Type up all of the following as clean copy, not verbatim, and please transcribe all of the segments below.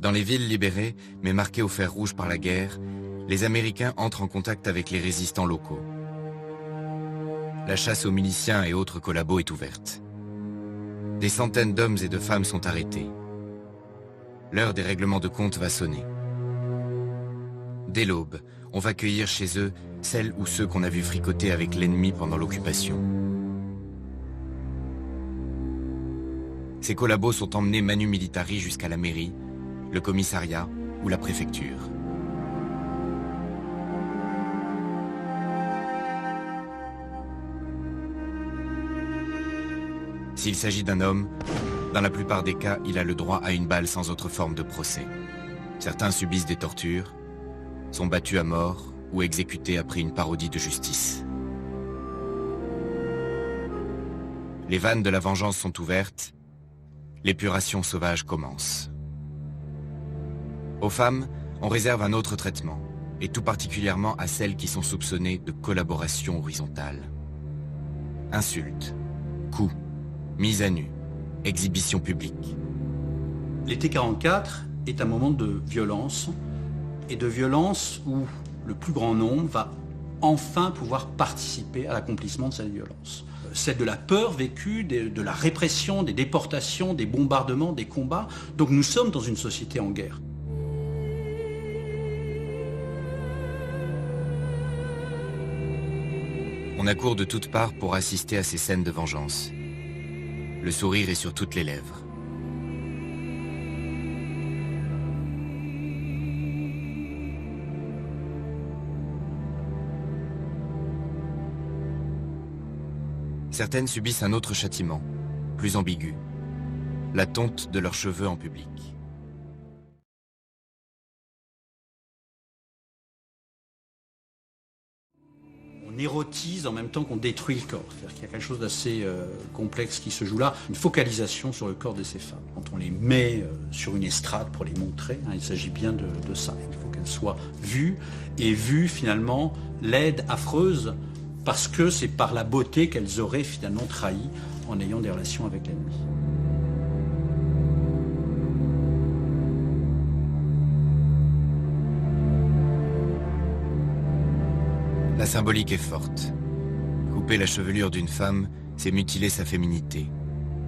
Dans les villes libérées, mais marquées au fer rouge par la guerre, les Américains entrent en contact avec les résistants locaux. La chasse aux miliciens et autres collabos est ouverte. Des centaines d'hommes et de femmes sont arrêtés. L'heure des règlements de compte va sonner. Dès l'aube, on va cueillir chez eux celles ou ceux qu'on a vus fricoter avec l'ennemi pendant l'occupation. Ces collabos sont emmenés manu militari jusqu'à la mairie, le commissariat ou la préfecture. S'il s'agit d'un homme, dans la plupart des cas, il a le droit à une balle sans autre forme de procès. Certains subissent des tortures, sont battus à mort ou exécutés après une parodie de justice. Les vannes de la vengeance sont ouvertes, l'épuration sauvage commence. Aux femmes, on réserve un autre traitement, et tout particulièrement à celles qui sont soupçonnées de collaboration horizontale. Insultes, coups, mise à nu, exhibition publique. L'été 44 est un moment de violence, et de violence où le plus grand nombre va enfin pouvoir participer à l'accomplissement de cette violence. Celle de la peur vécue, de la répression, des déportations, des bombardements, des combats. Donc nous sommes dans une société en guerre. On accourt de toutes parts pour assister à ces scènes de vengeance. Le sourire est sur toutes les lèvres. Certaines subissent un autre châtiment, plus ambigu, la tonte de leurs cheveux en public. On érotise en même temps qu'on détruit le corps. C'est-à-dire qu'il y a quelque chose d'assez complexe qui se joue là. Une focalisation sur le corps de ces femmes. Quand on les met sur une estrade pour les montrer, il s'agit bien de ça. Il faut qu'elles soient vues, et vues finalement laides, affreuses, parce que c'est par la beauté qu'elles auraient finalement trahi en ayant des relations avec l'ennemi. La symbolique est forte. Couper la chevelure d'une femme, c'est mutiler sa féminité,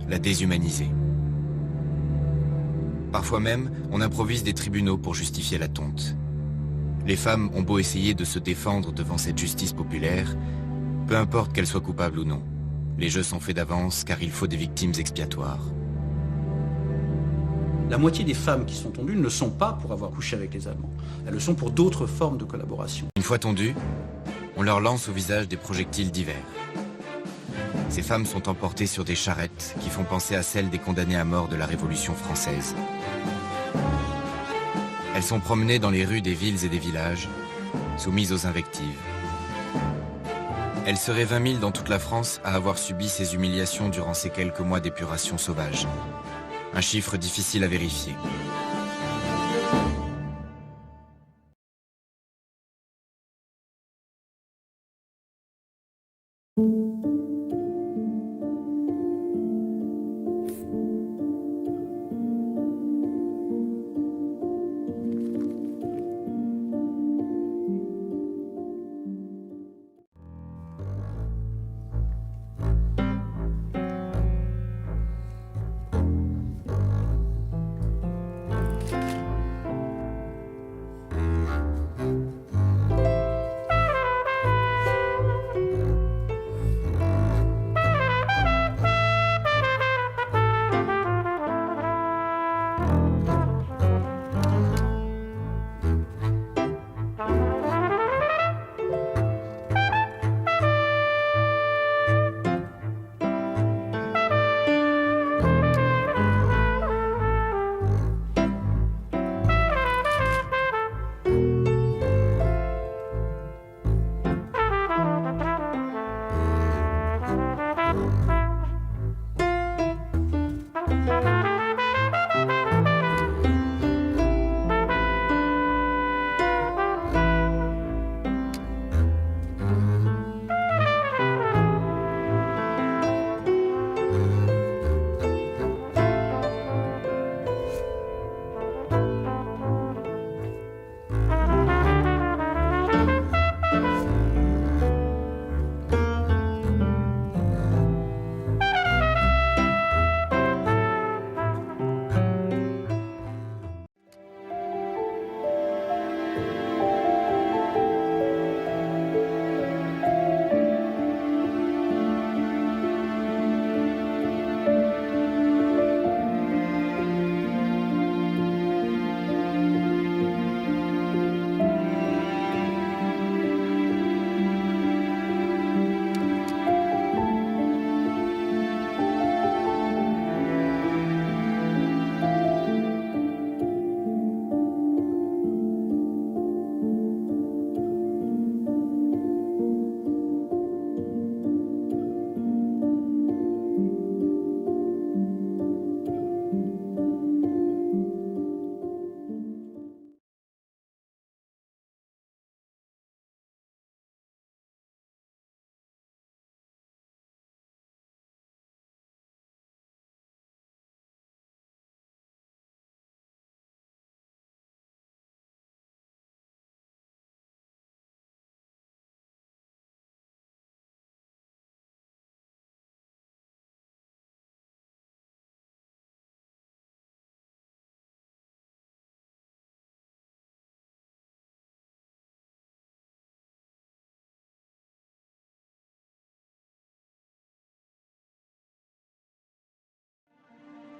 la déshumaniser. Parfois même, on improvise des tribunaux pour justifier la tonte. Les femmes ont beau essayer de se défendre devant cette justice populaire, peu importe qu'elles soient coupables ou non. Les jeux sont faits d'avance car il faut des victimes expiatoires. La moitié des femmes qui sont tondues ne le sont pas pour avoir couché avec les Allemands. Elles le sont pour d'autres formes de collaboration. Une fois tondues, on leur lance au visage des projectiles divers. Ces femmes sont emportées sur des charrettes qui font penser à celles des condamnés à mort de la Révolution française. Elles sont promenées dans les rues des villes et des villages, soumises aux invectives. Elles seraient 20 000 dans toute la France à avoir subi ces humiliations durant ces quelques mois d'épuration sauvage. Un chiffre difficile à vérifier.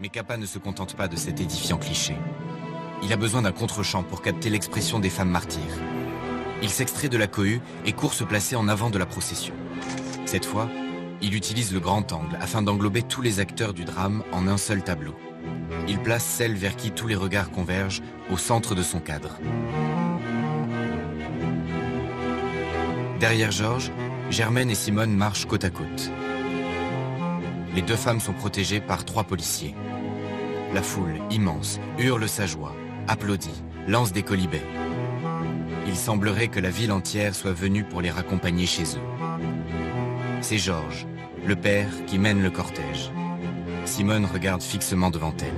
Mais Capa ne se contente pas de cet édifiant cliché. Il a besoin d'un contre-champ pour capter l'expression des femmes martyres. Il s'extrait de la cohue et court se placer en avant de la procession. Cette fois, il utilise le grand angle afin d'englober tous les acteurs du drame en un seul tableau. Il place celle vers qui tous les regards convergent au centre de son cadre. Derrière Georges, Germaine et Simone marchent côte à côte. Les deux femmes sont protégées par 3 policiers. La foule, immense, hurle sa joie, applaudit, lance des quolibets. Il semblerait que la ville entière soit venue pour les raccompagner chez eux. C'est Georges, le père, qui mène le cortège. Simone regarde fixement devant elle.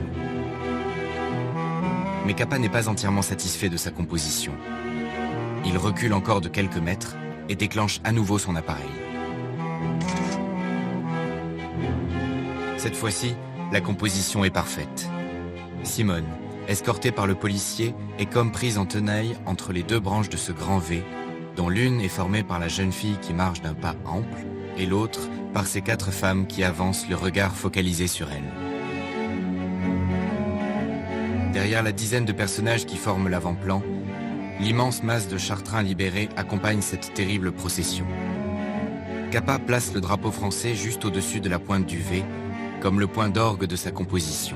Mais Capa n'est pas entièrement satisfait de sa composition. Il recule encore de quelques mètres et déclenche à nouveau son appareil. Cette fois-ci, la composition est parfaite. Simone, escortée par le policier, est comme prise en tenaille entre les 2 branches de ce grand V, dont l'une est formée par la jeune fille qui marche d'un pas ample, et l'autre par ces 4 femmes qui avancent, le regard focalisé sur elle. Derrière la dizaine de personnages qui forment l'avant-plan, l'immense masse de Chartrains libérés accompagne cette terrible procession. Capa place le drapeau français juste au-dessus de la pointe du V, comme le point d'orgue de sa composition.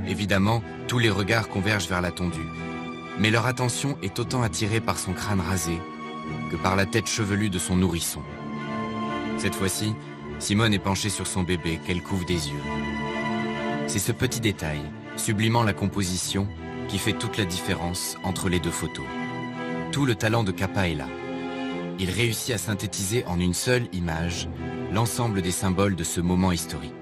Évidemment, tous les regards convergent vers la tondue, mais leur attention est autant attirée par son crâne rasé que par la tête chevelue de son nourrisson. Cette fois-ci, Simone est penchée sur son bébé qu'elle couvre des yeux. C'est ce petit détail, sublimant la composition, qui fait toute la différence entre les 2 photos. Tout le talent de Capa est là. Il réussit à synthétiser en une seule image l'ensemble des symboles de ce moment historique.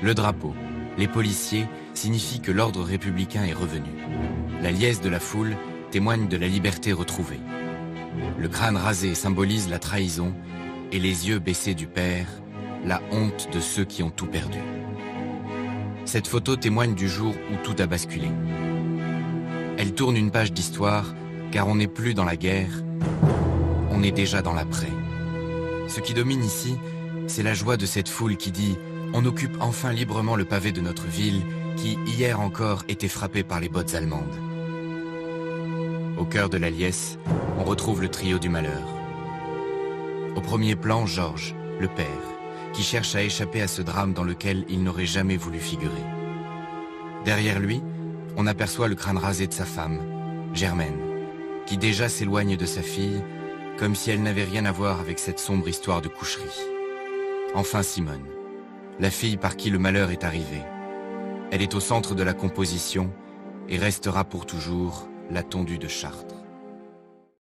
Le drapeau, les policiers signifient que l'ordre républicain est revenu. La liesse de la foule témoigne de la liberté retrouvée. Le crâne rasé symbolise la trahison et les yeux baissés du père, la honte de ceux qui ont tout perdu. Cette photo témoigne du jour où tout a basculé. Elle tourne une page d'histoire car on n'est plus dans la guerre, on est déjà dans l'après. Ce qui domine ici, c'est la joie de cette foule qui dit « On occupe enfin librement le pavé de notre ville qui, hier encore, était frappée par les bottes allemandes. » Au cœur de la liesse, on retrouve le trio du malheur. Au premier plan, Georges, le père, qui cherche à échapper à ce drame dans lequel il n'aurait jamais voulu figurer. Derrière lui, on aperçoit le crâne rasé de sa femme, Germaine, qui déjà s'éloigne de sa fille, comme si elle n'avait rien à voir avec cette sombre histoire de coucherie. Enfin Simone, la fille par qui le malheur est arrivé. Elle est au centre de la composition et restera pour toujours la tondue de Chartres.